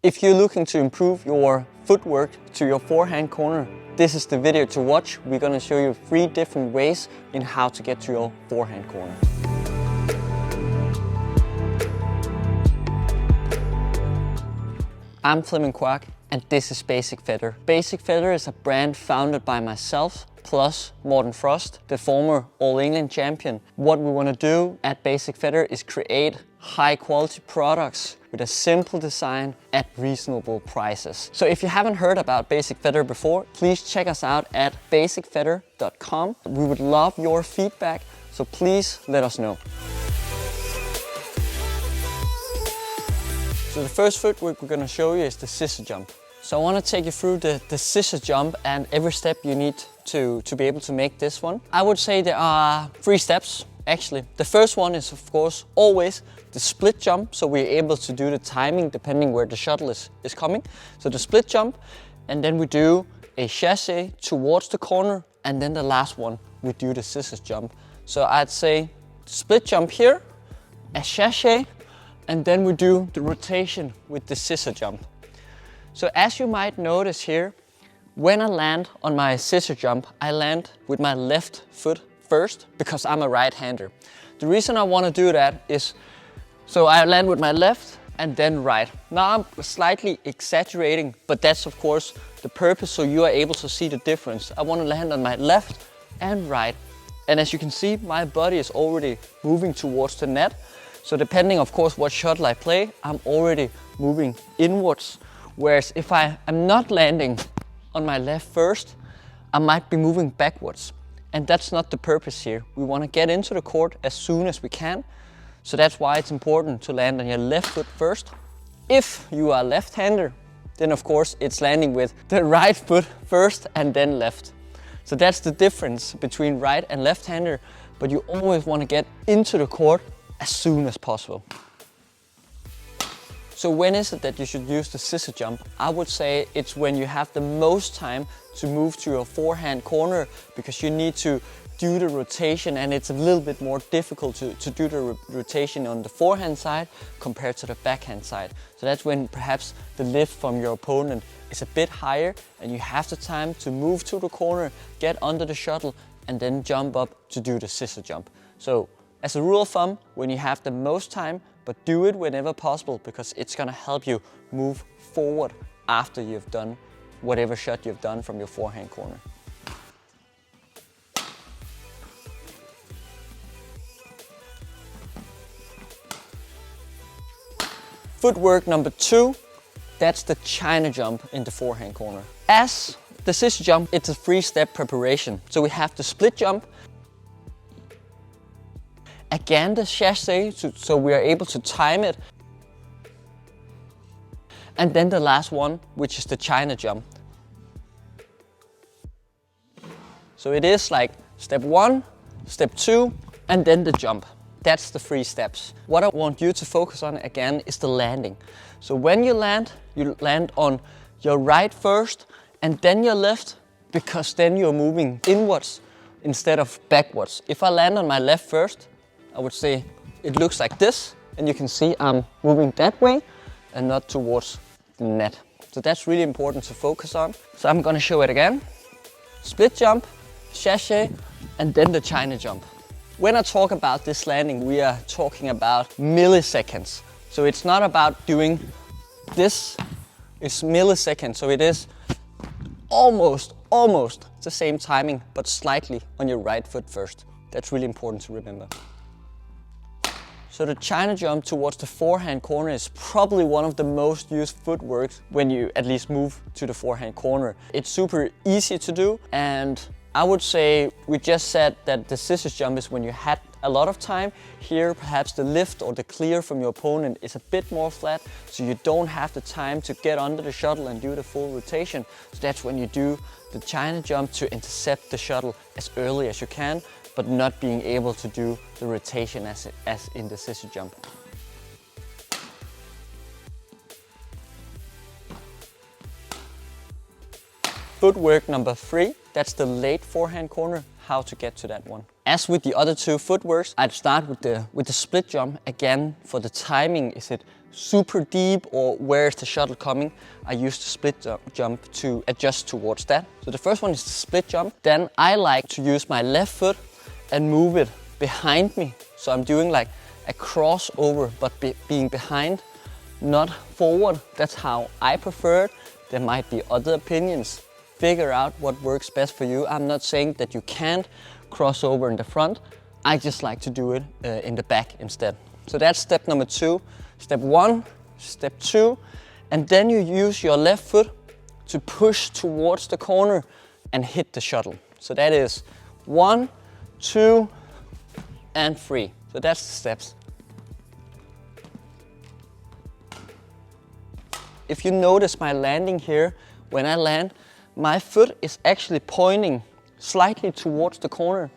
If you're looking to improve your footwork to your forehand corner, this is the video to watch. We're going to show you 3 different ways in how to get to your forehand corner. I'm Flemming Quack and this is Basic Feather. Basic Feather is a brand founded by myself plus Morten Frost, the former All England champion. What we want to do at Basic Feather is create high quality products with a simple design at reasonable prices. So if you haven't heard about Basic Feather before, please check us out at basicfeather.com. We would love your feedback, so please let us know. So the first footwork we're going to show you is the scissor jump. So I want to take you through the scissor jump and every step you need to be able to make this one. I would say there are 3 steps actually. The first one is of course always the split jump, so we're able to do the timing depending where the shuttle is coming. So the split jump, and then we do a chassé towards the corner, and then the last one we do the scissors jump. So I'd say split jump here, a chassé, and then we do the rotation with the scissor jump. So as you might notice here, when I land on my scissor jump, I land with my left foot first because I'm a right-hander. The reason I want to do that is so I land with my left and then right. Now I'm slightly exaggerating, but that's of course the purpose, so you are able to see the difference. I want to land on my left and right. And as you can see, my body is already moving towards the net. So depending of course what shuttle I play, I'm already moving inwards. Whereas if I am not landing on my left first, I might be moving backwards. And that's not the purpose here. We want to get into the court as soon as we can. So that's why it's important to land on your left foot first. If you are left-hander, then of course it's landing with the right foot first and then left. So that's the difference between right and left-hander, but you always want to get into the court as soon as possible. So when is it that you should use the scissor jump? I would say it's when you have the most time to move to your forehand corner, because you need to do the rotation, and it's a little bit more difficult to do the rotation on the forehand side compared to the backhand side. So that's when perhaps the lift from your opponent is a bit higher and you have the time to move to the corner, get under the shuttle and then jump up to do the scissor jump. So as a rule of thumb, when you have the most time, but do it whenever possible, because it's going to help you move forward after you've done whatever shot you've done from your forehand corner. Footwork number 2, that's the China jump in the forehand corner. As the scissor jump, it's a 3-step preparation. So we have the split jump, again the chassé, so we are able to time it, and then the last one, which is the China jump. So it is like step 1, step 2, and then the jump. That's the 3 steps. What I want you to focus on again is the landing. So when you land on your right first and then your left, because then you're moving inwards instead of backwards. If I land on my left first, I would say it looks like this, and you can see I'm moving that way and not towards the net. So that's really important to focus on. So I'm gonna show it again. Split jump, chassé, and then the China jump. When I talk about this landing, we are talking about milliseconds. So it's not about doing this, it's milliseconds. So it is almost the same timing, but slightly on your right foot first. That's really important to remember. So the China jump towards the forehand corner is probably one of the most used footworks when you at least move to the forehand corner. It's super easy to do, and I would say we just said that the scissors jump is when you had a lot of time. Here perhaps the lift or the clear from your opponent is a bit more flat, so you don't have the time to get under the shuttle and do the full rotation. So that's when you do the China jump to intercept the shuttle as early as you can, but not being able to do the rotation as in the scissor jump. Footwork number 3, that's the late forehand corner, how to get to that one. As with the other 2 footworks, I'd start with the split jump. Again, for the timing, is it super deep or where is the shuttle coming, I use the split jump to adjust towards that. So the first one is the split jump. Then I like to use my left foot and move it behind me. So I'm doing like a crossover, but being behind, not forward. That's how I prefer it. There might be other opinions. Figure out what works best for you. I'm not saying that you can't cross over in the front. I just like to do it in the back instead. So that's step number 2. Step 1, step 2, and then you use your left foot to push towards the corner and hit the shuttle. So that is 1, 2, and 3. So that's the steps. If you notice my landing here, when I land, my foot is actually pointing slightly towards the corner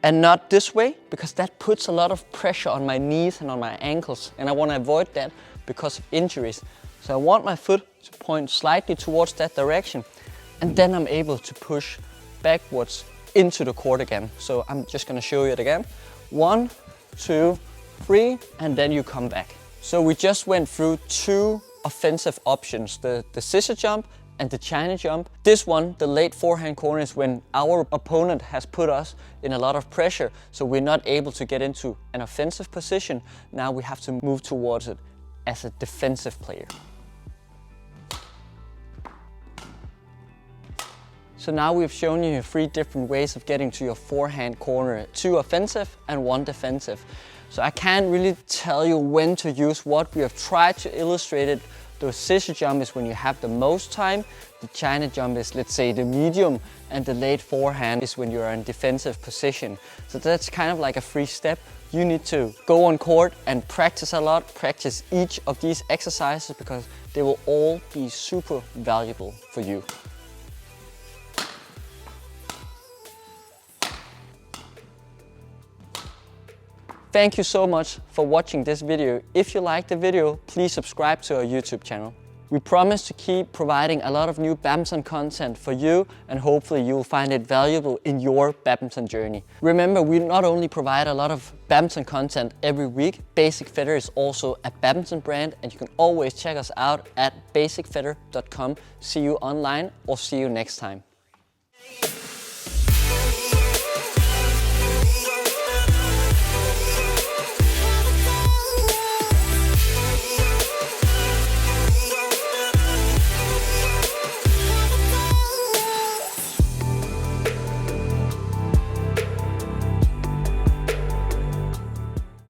and not this way, because that puts a lot of pressure on my knees and on my ankles, and I want to avoid that because of injuries. So I want my foot to point slightly towards that direction, and then I'm able to push backwards into the court again. So I'm just going to show you it again. 1, 2, 3, and then you come back. So we just went through 2 offensive options, the scissor jump and the China jump. This one, the late forehand corner, is when our opponent has put us in a lot of pressure, so we're not able to get into an offensive position. Now we have to move towards it as a defensive player. So now we've shown you 3 different ways of getting to your forehand corner, 2 offensive and 1 defensive. So I can't really tell you when to use what. We have tried to illustrate it. The scissor jump is when you have the most time, the China jump is, let's say, the medium, and the late forehand is when you're in defensive position. So that's kind of like a 3-step. You need to go on court and practice a lot, practice each of these exercises, because they will all be super valuable for you. Thank you so much for watching this video. If you liked the video, please subscribe to our YouTube channel. We promise to keep providing a lot of new badminton content for you, and hopefully you'll find it valuable in your badminton journey. Remember, we not only provide a lot of badminton content every week, Basic Feather is also a badminton brand, and you can always check us out at basicfeather.com. See you online, or see you next time.